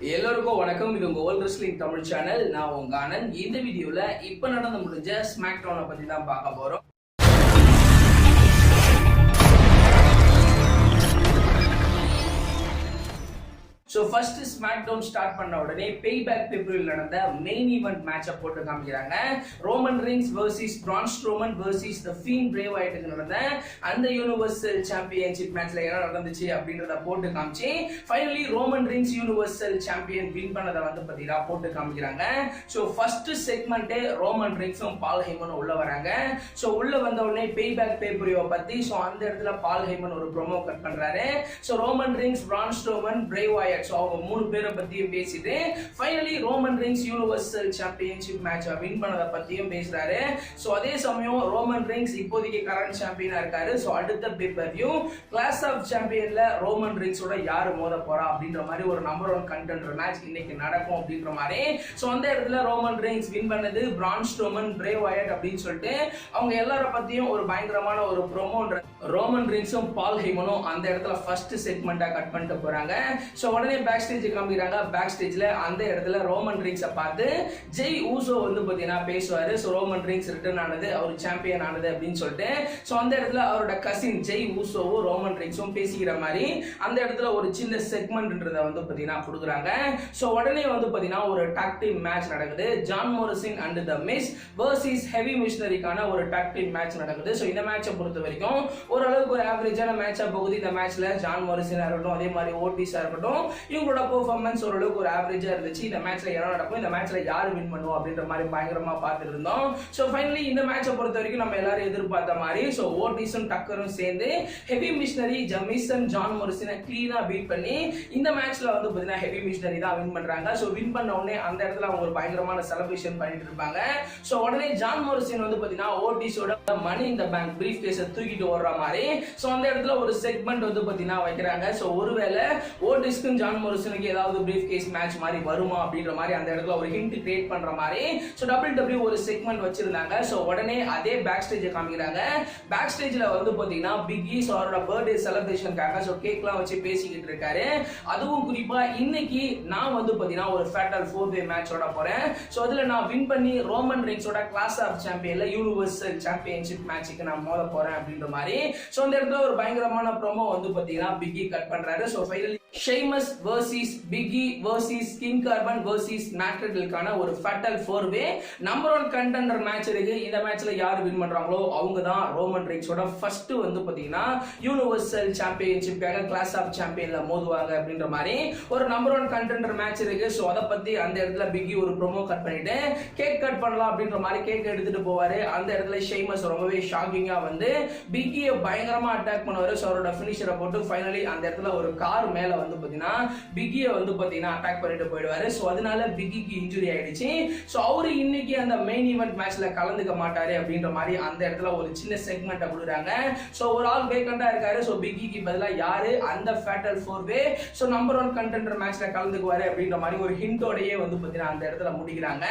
எல்லோருக்கும் வணக்கம். இது உங்க வேர்ல்ட் ரெஸ்லிங் தமிழ் சேனல். நான் உங்க ஆனந்த். இந்த வீடியோல இப்ப நடந்து முடிஞ்ச ஸ்மாக் டவுனை பத்தி தான் பார்க்க போறோம். So first SmackDown start பண்ண உடனே பேபேக் பேப்பரில் நடந்த மெயின் ஈவெண்ட் மேட்சை போட்டு காமிக்கிறாங்க. Roman Reigns versus Braun Strowman versus the Fiend Bray ஒயிட்டுக்கு நடந்த அந்த யூனிவர்சல் சாம்பியன்ஷிப் மேட்ச்ல என்ன நடந்துச்சு அப்படின்றத போட்டு காமிச்சு finally Roman Reigns universal champion win பண்ணதை பார்த்தீங்கன்னா போட்டு காமிக்கிறாங்க. ஸோ ஃபர்ஸ்ட் செக்மெண்ட்டே ரோமன் ரிங்ஸும் பால் ஹெய்மனும் உள்ள வராங்க. ஸோ உள்ள வந்த உடனே பேபேக் பேப்பரியை பத்தி ஸோ அந்த இடத்துல பால் ஹெய்மன் ஒரு ப்ரோமோ கட் பண்றாரு. So Roman Reigns Braun Strowman Bray Wyatt அவங்க மூணு பேரை பத்தியும் பேசிட்டு finally Roman Reigns universal championship match win பண்ணதை பத்தியும் பேசுறாரு. சோ அதே சமயம் ரோமன் ரிங்ஸ் இப்போதைக்கு கரண்ட் சாம்பியனா இருக்காரு. சோ அடுத்த பேப்பர் வியூ கிளாஸ் ஆஃப் சாம்பியன்ல ரோமன் ரிங்ஸோட யாரு மோத போறா அப்படின்ற மாதிரி ஒரு நம்பர் 1 கண்டெண்டர் மேட்ச் இன்னைக்கு நடக்கும் அப்படின்ற மாதிரி. சோ அந்த இடத்துல ரோமன் ரிங்ஸ் வின் பண்ணது பிரான் ஸ்ட்ரோமன் பிரே ஒயிட் அப்படின்னு சொல்லிட்டு அவங்க எல்லார பத்தியும் ஒரு பயங்கரமான ஒரு ப்ரோமோ. ரோமன் ரிங்ஸும் பால் ஹெய்மனும் அந்த இடத்துல ஃபர்ஸ்ட் செக்மெண்டா கட் பண்ணிட்டு போறாங்க. சோ உடனே பேக் ஸ்டேஜ் காமிக்கிறாங்க. பேக் ஸ்டேஜ்ல அந்த இடத்துல ரோமன் ரிங்ஸை பார்த்து ஜெய் ஊசோ பாத்தீங்கன்னா பேசுவாரு. சோ ரோமன் ரிங்ஸ் ரிட்டர்ன் ஆனது, அவர் சாம்பியன் ஆனது அப்படின்னு சொல்லிட்டு சோ அந்த இடத்துல அவரோட கசின் ஜெய் ஊசோவும் ரோமன் ரிங்ஸும் பேசிக்கிற மாதிரி அந்த இடத்துல ஒரு சின்ன செக்மெண்ட்ன்றத பாத்தீங்கன்னா கொடுக்குறாங்க. சோ உடனே பாத்தீங்கன்னா ஒரு டாக் டீம் மேட்ச் நடக்குது. John Morrison and the Miz versus Heavy மிஷனரிக்கான ஒரு டாக் டீம் மேட்ச் நடக்குது. சோ இந்த மேட்சை பொறுத்த வரைக்கும் ஓரளவுக்கு ஒரு ஆவரேஜான மேட்சா போகுது. இந்த மேட்ச்ல ஜான் மோரிசனா இருக்கட்டும், அதே மாதிரி ஓட்டிஸா இருக்கட்டும், இவங்களோட பெர்ஃபார்மன்ஸ் ஓரளவுக்கு ஒரு ஆவரேஜா இருந்துச்சு. இந்த மேட்ச்ல என்ன நடக்கும், இந்த மேட்ச்ல யாரு வின் பண்ணுவோம் அப்படின்ற மாதிரி பயங்கரமா பார்த்துட்டு இருந்தோம். சோ ஃபைனலி இந்த மேட்சை பொறுத்த வரைக்கும் நம்ம எல்லாரும் எதிர்பார்த்த மாதிரி சோ ஓட்டிஸும் டக்கரும் சேர்ந்து ஹெவி மிஷனரி ஜமிசன் ஜான் மோரிசனை கிளீனா பீட் பண்ணி இந்த மேட்ச்ல பாத்தீங்கன்னா ஹெவி மிஷனரி தான் வின் பண்றாங்க. சோ வின் பண்ண உடனே அந்த இடத்துல அவங்க ஒரு பயங்கரமான செலிப்ரேஷன் பண்ணிட்டு இருப்பாங்க. சோ உடனே ஜான் மோரிசன் பாத்தீங்கன்னா ஓட்டிஸோட மணி இந்த பேங்க் பிரீஃப் கேஸை தூக்கிட்டு ஓடுற மாதிரி சோ அந்த இடத்துல ஒரு செக்மெண்ட் பாத்தீங்கன்னா வைக்கிறாங்க. சோ ஒருவேளை ஓட்டிஸ்க்கும் ஜான் மோரிசனுக்கு ஏதாவது பிரீஃப் கேஸ் மேட்ச் மாதிரி வருமா அப்படின்ற மாதிரி அந்த இடத்துல ஒரு ஹிண்ட் கிரியேட் பண்ற மாதிரி சோ WWE ஒரு செக்மெண்ட் வச்சிருந்தாங்க. சோ உடனே அதே பேக் ஸ்டேஜ் காமிக்கிறாங்க. பேக் ஸ்டேஜ்ல பாத்தீங்கன்னா பிக் ஈஸ் அவரோட பர்த்டே செலிப்ரேஷனுக்காக சோ கேக்லாம் வச்சு பேசிக்கிட்டு இருக்காரு. அதுவும் குறிப்பா இன்னைக்கு நான் பாத்தீங்கன்னா ஒரு ஃபேட்டல் 4-way மேட்சோட போறேன். சோ அதுல நான் வின் பண்ணி ரோமன் ரிங்ஸோட கிளாஸ் ஆஃப் சாம்பியன்ல யூனிவர்சல் சாம்பியன்ஷிப் மேட்சுக்கு நான் மோத போறேன் அப்படின்ற மாதிரி சோ அந்த இடத்துல ஒரு பயங்கரமான ப்ரோமோ பாத்தீங்கன்னா பிக்கி கட் பண்றாரு. சோ ஃபைனலி ஷெய்மஸ் வர்சஸ் பிக்கி versus King Corbin versus Matt ரிடலுக்கான ஒரு fatal 4-way number 1 contender match இருக்கு. இந்த மேட்ச்ல யார் வின் பண்றாங்களோ அவங்க தான் ரோமன் ரிங்ஸோட ஃபர்ஸ்ட் பாத்தீங்கன்னா யூனிவர்சல் சாம்பியன்ஷிப்காக கிளாஸ் ஆஃப் சாம்பியன்ல மோதுவாங்க அப்படின்ற மாதிரி ஒரு நம்பர் 1 கண்டெண்டர் மேட்ச் இருக்கு. சோ அத பத்தி அந்த இடத்துல பிக்கி ஒரு ப்ரோமோ கட் பண்ணிட்டு கேக் கட் பண்ணலாம் அப்படின்ற மாதிரி கேக் எடுத்துட்டு போவாரு. அந்த இடத்துல ஷெய்மஸ் ரொம்பவே ஷாக்கிங்கா பிக்கியை பயங்கரமா அட்டாக் பண்ணுவாரு. சோ அவரோட ஃபினிஷரை போட்டு ஃபைனலி அந்த இடத்துல ஒரு கார் மேல பாத்தீங்கன்னா பிக்கியை பாத்தீங்கன்னா அட்டாக் பண்ணிட்டு போயிடுவாரு. சோ அதனால பிக்கிக்கு இன்ஜுரி ஆயிடுச்சு. சோ அவரு இன்னைக்கு அந்த மெயின் ஈவென்ட் மேட்ச்ல கலந்துக்க மாட்டாரு அப்படின்ற மாதிரி அந்த இடத்துல ஒரு சின்ன செக்மெண்ட்டை கொடுக்குறாங்க. சோ ஒரு ஆள் வேக்கண்டா இருக்காரு. சோ பிக்கிக்கு பதிலா யாரு அந்த fatal 4-way so number 1 contender மேட்ச்ல கலந்துக்குவாரு அப்படின்ற மாதிரி ஒரு ஹிண்டோடயே பாத்தீங்கன்னா அந்த இடத்துல முடிக்கிறாங்க.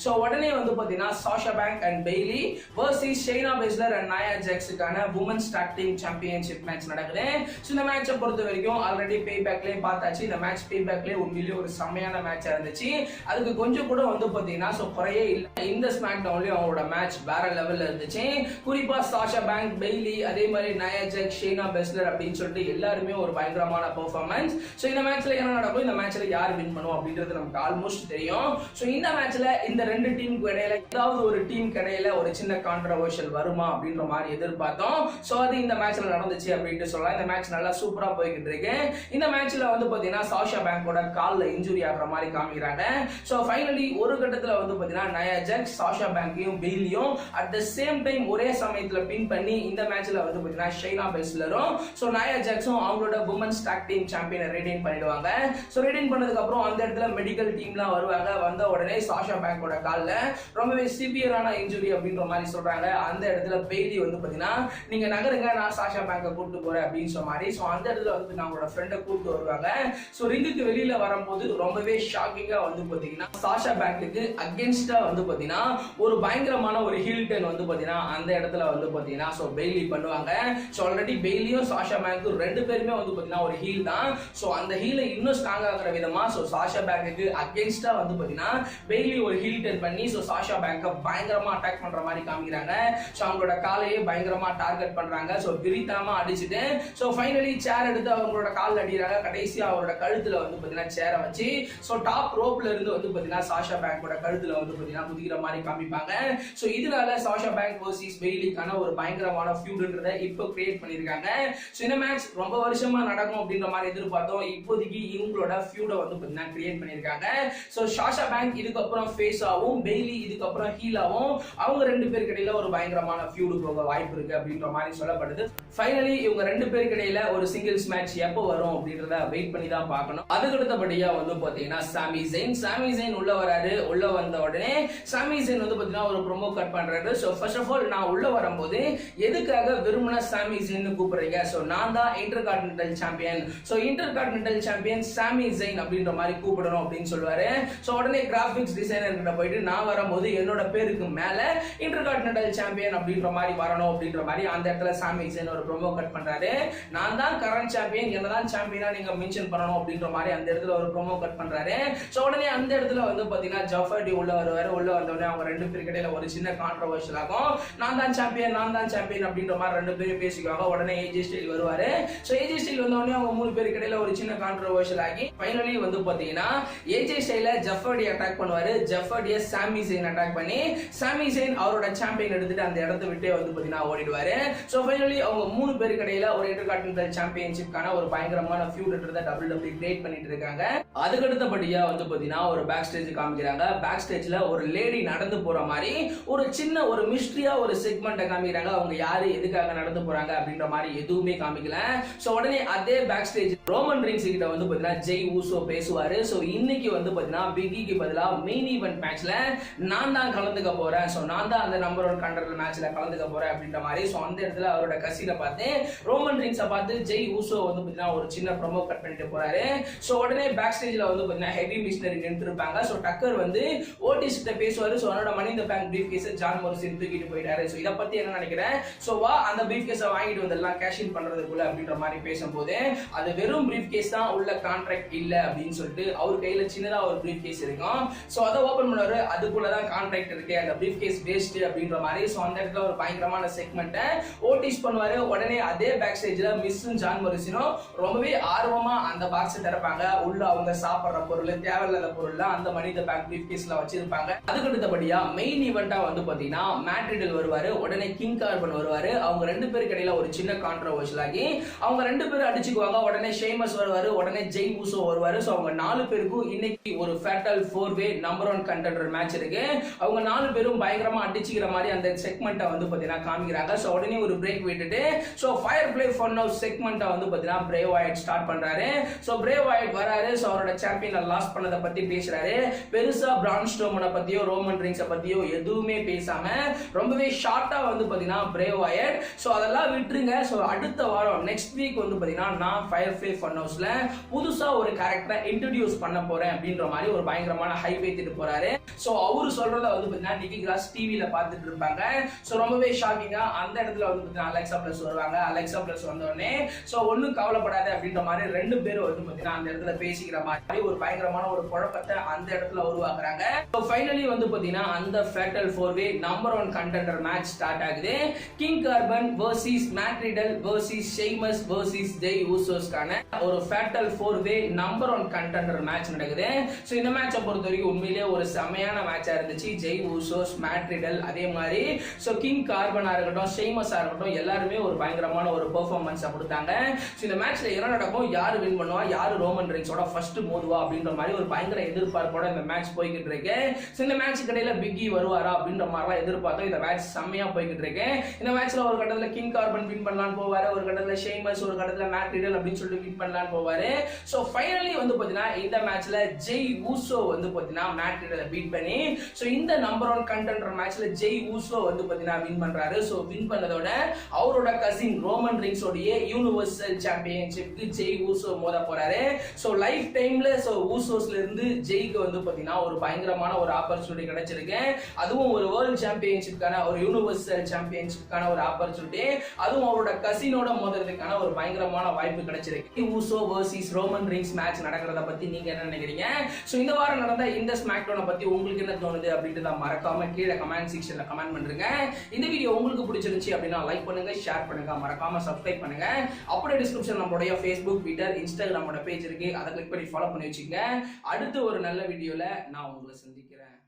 சோ உடனே பாத்தீங்கன்னா Sasha Banks and Bayley versus Shayna Baszler and Nia ஜாக்ஸுக்கான women's tag team championship match நடக்குது. சோ இந்த மேட்சை பொறுத்த வரைக்கும் ஆல்ரெடி பேபேக்லயே பார்த்தாச்சு. இந்த மேட்ச் பேபேக்லயே உண்மையிலேயே ஒரு செமையான மேட்சா இருந்துச்சு. அதுக்கு கொஞ்சம் கூட பாத்தீங்கன்னா சோ குறையே இல்ல. இந்த ஸ்மாக் டவுன்லயும் அவங்களோட மேட்ச் வேற லெவல்ல இருந்துச்சு. குறிப்பா சாஷா பேங்க், பெய்லி, அதே மாதிரி நயா ஜாக்ஸ், ஷைனா பெஸ்லர் அப்படின்னு சொல்லிட்டு எல்லாருமே ஒரு பயங்கரமான பெர்ஃபார்மன்ஸ். சோ இந்த மேட்ச்ல என்ன நடக்கும், இந்த மேட்ச்ல யார் வின் பண்ணுவோம் அப்படின்றது நமக்கு ஆல்மோஸ்ட் தெரியும். சோ இந்த மேட்ச்ல இந்த ரெண்டு டீமுக்கு இடையில ஏதாவது ஒரு டீம் இடையில ஒரு சின்ன கான்ட்ரோவர்ஷியல் வருமா அப்படின்ற மாதிரி எதிர்பார்த்தோம். சோ அது இந்த மேட்ச்ல நடந்துச்சு அப்படின்ட்டு சொல்லலாம். இந்த மேட்ச் நல்லா சூப்பரா போய்கிட்டு இருக்கு. இந்த மேட்ச்ல பாத்தீங்கன்னா சாஷா பேங்கோட கால்ல இன்ஜுரி ஆகுற மாதிரி காமிக்கிறாங்க. சோ ஃபைனலி ஒரு கட்டத்துல பாத்தீங்கன்னா நயா ஜாக்ஸ் சாஷா பேங்கையும் பெய்லியும் அட் தி சேம் டைம் ஒரே சமயத்துல பின் பண்ணி இந்த மேட்ச்ல பாத்தீங்கன்னா ஷைனா பெஸ்லரும் சோ நயா ஜாக்ஸும் அவங்களோட வுமன்ஸ் டாக் டீம் சாம்பியனை ரிட்டைன் பண்ணிடுவாங்க. சோ ரிட்டைன் பண்ணதுக்கு அப்புறம் அந்த இடத்துல மெடிக்கல் டீம்லாம் வருவாங்க. வந்த உடனே சாஷா பேங்கோட கால்ல ரொம்பவே சிவியரான இன்ஜுரி அப்படின்ற மாதிரி சொல்றாங்க. அந்த இடத்துல பெய்லி பாத்தீங்கன்னா நீங்க நகர இருங்க நான் சாஷா பேங்கை கூப்பிட்டு போறேன் அப்படின்னு சொன்ன மாதிரி. ஸோ அந்த இடத்துல வந்து நம்மளோட ஃப்ரெண்டை கூப்பிட்டு வருவாங்க. ஸோ ரிங்குக்கு வெளியில வரும்போது ரொம்பவே ஷாக்கிங்கா வந்து பாத்தீங்கன்னா சாஷா பேங்குக்கு அகேன்ஸ்டா வந்து பாத்தீங்கன்னா ஒரு பயங்கரமான ஒரு ஹீல் டர்ன் வந்து பாத்தீங்கன்னா அந்த இடத்துல வந்து பாத்தீங்கன்னா ஸோ பெய்லி பண்ணுவாங்க. ஸோ ஆல்ரெடி பெய்லியும் சாஷா பேங்கும் ரெண்டு பேருமே வந்து பாத்தீங்கன்னா ஒரு ஹீல் தான். ஸோ அந்த ஹீலை இன்னும் ஸ்ட்ராங் ஆகிற விதமா ஸோ சாஷா பேங்குக்கு அகேன்ஸ்டா வந்து பாத்தீங்கன்னா பெய்லி ஒரு ஹீல் டர்ன் பண்ணி ஸோ சாஷா பேங்கை பயங்கரமா அட்டாக் பண்ற மாதிரி காமிக்கிறாங்க. ஸோ அவங்களோட காலையே பயங்கரமா டார்கெட் பண்றாங்க. ஸோ விரித்தனமா அடிச்சுட்டு ஸோ ஃபைனலி சேர் எடுத்து அவங்களோட கால் அடிக்கிறாங்க. கடைசியா அவரோட கழுத்துல வந்து பாத்தீங்கன்னா சேரை வச்சு ஸோ டாப் ரோப்ல இருந்து வந்து பாத்தீங்கன்னா சாஷா பேங்கோட கழுத்துல வந்து பாத்தீங்கன்னா குதிக்கிற மாதிரி காமிப்பாங்க. ஸோ இதனால சாஷா பேங்க் வர்சஸ் பெய்லிக்கான ஒரு பயங்கரமான ஃபியூட்ன்றதை இப்போ கிரியேட் பண்ணிருக்காங்க. ஸோ இந்த மேட்ச் ரொம்ப வருஷமா நடக்கும் அப்படின்ற மாதிரி எதிர்பார்த்தோம். இப்போதைக்கு இவங்களோட ஃபியூட வந்து பாத்தீங்கன்னா கிரியேட் பண்ணிருக்காங்க. ஸோ சாஷா பேங்க் இதுக்கப்புறம் ஃபேஸ் ஆகும், பெய்லி இதுக்கப்புறம் ஹீல் ஆகும். அவங்க ரெண்டு பேருக்கு இடையில ஒரு பயங்கரமான ஃபியூடு போக வாய்ப்பு இருக்கு அப்படின்ற மாதிரி சொல்லப்படுது. ஃபைனலி இவங்க ரெண்டு பேருக்கு இடையில ஒரு சிங்கிள்ஸ் மேட்ச் எப்போ வரும் அப்படின்றத வெயிட் பண்ணி தான் பார்க்கணும். அதுக்கு அடுத்தபடியா வந்து பாத்தீங்கன்னா சாமி ஜெயின் உள்ள வராரு. உள்ள வந்த உடனே சாமி ஜெயின் வந்து பாத்தீங்கன்னா ஒரு ப்ரோமோ கட் பண்றாரு. சோ ஃபர்ஸ்ட் ஆஃப் ஆல் நான் உள்ள வரும்போது எதுக்காக விரும்பின சாமி ஜெயின் கூப்பிடுறீங்க? சோ நான் தான் intercontinental champion. So intercontinental champion சாமி ஜெயின் அப்படின்ற மாதிரி கூப்பிடணும் அப்படின்னு சொல்லுவாரு. சோ உடனே கிராபிக்ஸ் டிசைனர் கிட்ட போயிட்டு நான் வரும்போது என்னோட பேருக்கு மேல இன்டர்கான்டினென்டல் சாம்பியன் அப்படின்ற மாதிரி வரணும் அப்படின்ற மாதிரி அந்த இடத்துல சாமி ஜெயின் ஒரு ப்ரோமோ கட் பண்றாரு. நான் தான் கரண்ட் சாம்பியன், என்னதான் சாம்பியனா நீங்க மென்ஷன் பண்ணணும் அப்படின்ற மாதிரி அந்த இடத்துல ஒரு ப்ரோமோ கட் பண்றாரு. சோ உடனே அந்த இடத்துல வந்து பாத்தீங்கன்னா ஜஃபர்டி உள்ள வருவாரு. உள்ள வந்தோடனே அவங்க ரெண்டு பேருக்கு இடையில ஒரு சின்ன கான்ட்ரோவர்ஷியல் ஆகும். நான் தான் சாம்பியன் அப்படின்ற மாதிரி ரெண்டு பேரும் பேசிக்குவாங்க. உடனே ஏஜே ஸ்டைல் வருவாரு. சோ ஏஜே ஸ்டைல் வந்த உடனே அவங்க மூணு பேருக்கு இடையில ஒரு சின்ன கான்ட்ரோவர்ஷியல் ஆகி ஃபைனலி வந்து பாத்தீங்கன்னா ஏஜே ஸ்டைல ஜஃபர்டி அட்டாக் பண்ணுவாரு. ஜஃபர்டிய சாமி ஜெயின் அட்டாக் பண்ணி சாமி ஜெயின் அவரோட சாம்பியன் எடுத்துட்டு அந்த இடத்தை விட்டே வந்து பாத்தீங்கன்னா ஓடிடுவாரு. சோ ஃபைனலி அவங்க மூணு பேருக்கு இடையில ஒரு இன்டர்கான்டினென்டல் சாம்பியன்ஷிப்கான ஒரு பயங்கரமான ஃபியூட்ன்றதை WWE கிரியேட் பண்ணிட்டு இருக்காங்க. அதுக்கு அடுத்தபடியா வந்து பாத்தீங்கன்னா ஒரு பேக் ஸ்டேஜ் காமிக்கிறாங்க. பேக் ஸ்டேஜ்ல ஒரு லேடி நடந்து போற மாதிரி ஒரு சின்ன ஒரு மிஸ்ட்ரியா ஒரு செக்மெண்ட் காமிக்கிறாங்க. அவங்க யாரு எதுக்காக நடந்து போறாங்க அப்படின்ற மாதிரி எதுவுமே காமிக்கல. சோ உடனே அதே பேக் ஸ்டேஜ் ரோமன் ரீன்ஸ் கிட்ட வந்து பாத்தீங்கன்னா ஜெய் ஊசோ பேசுவாரு. சோ இன்னைக்கு வந்து பாத்தீங்கன்னா பிகிக்கு பதிலா மெயின் ஈவென்ட் மேட்ச்ல நான் தான் கலந்துக்க போறேன். சோ நான் தான் அந்த நம்பர் 1 கண்டெண்டர் மேட்ச்ல கலந்துக்க போறேன் அப்படின்ற மாதிரி. சோ அந்த இடத்துல அவரோட கசினை பார்த்து ரோமன் ரீன்ஸை பார்த்து ஜெய் ஊசோ வந்து பாத்தீங்கன்னா ஒரு சின்ன ப்ரோமோ கட் பண்ணிட்டு போறாரு. சோ உடனே பேக் ஸ்டேஜ்ல வந்து பாத்தீங்கன்னா ஹெவி மிஷனரி நின்று இருப்பாங்க. சோ டக்கர் வந்து ஓட்டிஸ் கிட்ட பேசுவாரு. சோ அவரோட மணி இந்த bank briefcase John Morrison தூக்கிட்டு போயிட்டாரு. சோ இத பத்தி என்ன நினைக்கிறேன்? சோ வா அந்த பிரீஃப் கேஸை வாங்கிட்டு வந்துடலாம் கேஷ் இன் பண்றதுக்குள்ள அப்படின்ற மாதிரி பேசும்போது அது வெறும் பிரீஃப் கேஸ் தான், உள்ள கான்ட்ராக்ட் இல்ல அப்படின்னு சொல்லிட்டு அவர் கையில சின்னதா ஒரு பிரீஃப் கேஸ் இருக்கும். சோ அதை ஓபன் பண்ணுவாரு. அதுக்குள்ளதான் கான்ட்ராக்ட் இருக்கு, அந்த பிரீஃப் கேஸ் வேஸ்ட் அப்படின்ற மாதிரி. சோ அந்த இடத்துல ஒரு பயங்கரமான செக்மெண்ட்டை ஓட்டிஸ் பண்ணுவாரு. உடனே அதே பேக் ஸ்டேஜ்ல மிஸ்ஸும் ஜான் மோரிசனும் ரொம்பவே ஆர்வமா அந்த பாக்ஸ் திறப்பாங்க. உள்ள அவங்க சாப்பிடுற பொருள், தேவையில்லாத பொருள் அந்த மணி இந்த பேங்க் பிரீஃப் கேஸ்ல வச்சிருப்பாங்க. அதுக்கு அடுத்தபடியா மெயின் ஈவெண்டா வந்து பாத்தீங்கன்னா மேட் ரிடல் வருவாரு. உடனே கிங் கார்பன் வருவாரு. அவங்க ரெண்டு பேருக்கு இடையில ஒரு சின்ன கான்ட்ரோவர்ஷியல் ஆகி அவங்க ரெண்டு பேரும் அடிச்சுக்குவாங்க. உடனே ஷேமஸ் வருவாரு. உடனே ஜெய் ஊசோ வருவாரு. சோ அவங்க நாலு பேருக்கும் இன்னைக்கு ஒரு ஃபேட்டல் 4-வே நம்பர் 1 கண்டெண்டர் மேட்ச் இருக்கு. அவங்க நாலு பேரும் பயங்கரமா அடிச்சுக்கிற மாதிரி அந்த செக்மெண்ட்டை வந்து பாத்தீங்கன்னா காமிக்கிறாங்க. சோ உடனே ஒரு பிரேக் விட்டுட்டு so Firefly Fun House செக்மெண்ட்டை வந்து பாத்தீங்கன்னா பிரே வாய்ட் ஸ்டார்ட் பண்றாரு. சோ பிரே வாய்ட் வராரு. சோ அவரோட சாம்பியனை லாஸ் பண்ணத பத்தி பேசுறாரு. பெருசா பிரான் ஸ்ட்ரோமனை பத்தியோ ரோமன் ரீன்ஸை பத்தியோ எதுவுமே பேசாம ரொம்பவே ஷார்ட்டா வந்து பாத்தீங்கன்னா பிரே வாய்ட் சோ அதெல்லாம் விட்டுருங்க. சோ அடுத்த வாரம் நெக்ஸ்ட் வீக் வந்து பாத்தீங்கன்னா நான் ஃபயர் பிளே ஃபன் ஹவுஸ்ல புதுசா ஒரு கேரக்டரை இன்ட்ரோடியூஸ் பண்ண போறேன் அப்படின்ற மாதிரி ஒரு பயங்கரமான ஹைப் ஏத்திட்டு போறாரு. சோ அவரு சொல்றத வந்து பாத்தீங்கன்னா நிக்கி கிராஸ் டிவில பாத்துட்டு இருப்பாங்க. சோ ரொம்பவே ஷாக்கிங்கா அந்த இடத்துல வந்து பாத்தீங்கன்னா அலெக்சா பிளஸ் வருவாங்க. அலெக்சா பிளஸ் வந்த உடனே சோ ஒண்ணும் கவலைப்படாத அப்படின்ற மாதிரி ரெண்டு பேரும் வந்து பாத்தீங்கன்னா அந்த இடத்துல பேசிக்கிற மாதிரி ஒரு பயங்கரமான ஒரு குழப்பத்தை அந்த இடத்துல உருவாக்குறாங்க. சோ ஃபைனலி வந்து பாத்தீங்கன்னா அந்த ஃபேட்டல் 4-வே நம்பர் 1 கண்டெண்டர் மேட்ச் ஸ்டார்ட் ஆகுது. King Corbin versus Matt Riddle versus Sheamus versus Jey ஊசோஸ்கான ஒரு ஃபேட்டல் 4-வே நம்பர் 1 கண்டெண்டர் மேட்ச் நடக்குது. சோ இந்த மேட்சை பொறுத்த வரைக்கும் உண்மையிலேயே ஒரு செமையான மேட்சா இருந்துச்சு. ஜெய் ஊசோஸ், மேட் ரிடல், அதே மாதிரி சோ கிங் கார்பனா இருக்கட்டும், ஷேமஸா இருக்கட்டும், எல்லாருமே ஒரு பயங்கரமான ஒரு பெர்ஃபார்மன்ஸ் கொடுத்தாங்க. சோ இந்த மேட்ச்ல என்ன நடக்கும், யாரு வின் பண்ணுவா, யாரு ரோமன் ரீன்ஸோட ஃபர்ஸ்ட் மோதுவா அப்படின்ற மாதிரி ஒரு பயங்கர எதிர்பார்ப்போட இந்த மேட்ச் போய்கிட்டு இருக்கு. சோ இந்த மேட்ச் இடையில பிக்கி வருவாரா அப்படின்ற மாதிரிலாம் எதிர்பார்த்தோம். இந்த மேட்ச் செம்மையா போய்கிட்டு இருக்கு. இந்த மேட்ச்ல ஒரு கட்டத்துல கிங் கார்பன் வின் பண்ணலான்னு போவாரு, ஒரு கட்டத்துல ஷேமஸ், ஒரு கட்டத்துல மேட் ரிடல் அப்படின்னு சொல்லிட்டு வின் பண்ணலான்னு போவாரு. சோ ஃபைனலி வந்து பாத்தீங்கன்னா இந்த மேட்ச்ல ஜெய் ஊசோ வந்து பாத்தீங்கன்னா மேட் ரிடலை பீட் பண்ணி சோ இந்த நம்பர் 1 கண்டெண்டர் மேட்ச்ல ஜெய் ஊசோ வந்து பாத்தீங்கன்னா வின் பண்றாரு. சோ வின் பண்ணதோட அவரோட கசின் ரோமன் ரிங்ஸ் உடைய யூனிவர்சல் சாம்பியன்ஷிப்க்கு ஜெய் ஊசோ மோத போறாரு. சோ லைஃப் டைம்ல சோ ஊசோஸ்ல இருந்து ஜெய்க்கு வந்து பாத்தீங்கன்னா ஒரு பயங்கரமான ஒரு ஆப்பர்ச்சுனிட்டி கிடைச்சிருக்கு. அதுவும் ஒரு வேர்ல்ட் சாம்பியன்ஷிப்கான ஒரு யூனிவர்சல் சாம்பியன்ஷிப்கான ஒரு ஆப்பர்ச்சுனிட்டி, அதுவும் அவரோட கசினோட மோதுறதுக்கான ஒரு பயங்கரமான வாய்ப்பு கிடைச்சிருக்கு. Uso versus Roman rings match நடக்கிறத பத்தி நீங்க என்ன நினைக்கிறீங்க? சோ இந்த வாரம் நடந்த இந்த ஸ்மாக்டவுனை பத்தி உங்களுக்கு என்ன தோணுது அப்படின்றத மறக்காம கீழே கமெண்ட் செக்ஷன்ல கமெண்ட் பண்ணுங்க. இந்த வீடியோ உங்களுக்கு பிடிச்சிருந்துச்சு அப்படின்னா லைக் பண்ணுங்க, ஷேர் பண்ணுங்க, மறக்காம சப்ஸ்கிரைப் பண்ணுங்க. அப்படியே டிஸ்கிரிப்ஷன் நம்மளுடைய ஃபேஸ்புக், ட்விட்டர், இன்ஸ்டாகிராமோட பேஜ் இருக்கு, அதை கிளிக் பண்ணி ஃபாலோ பண்ணி வச்சுக்கங்க. அடுத்து ஒரு நல்ல வீடியோல நான் உங்களை சந்திக்கிறேன்.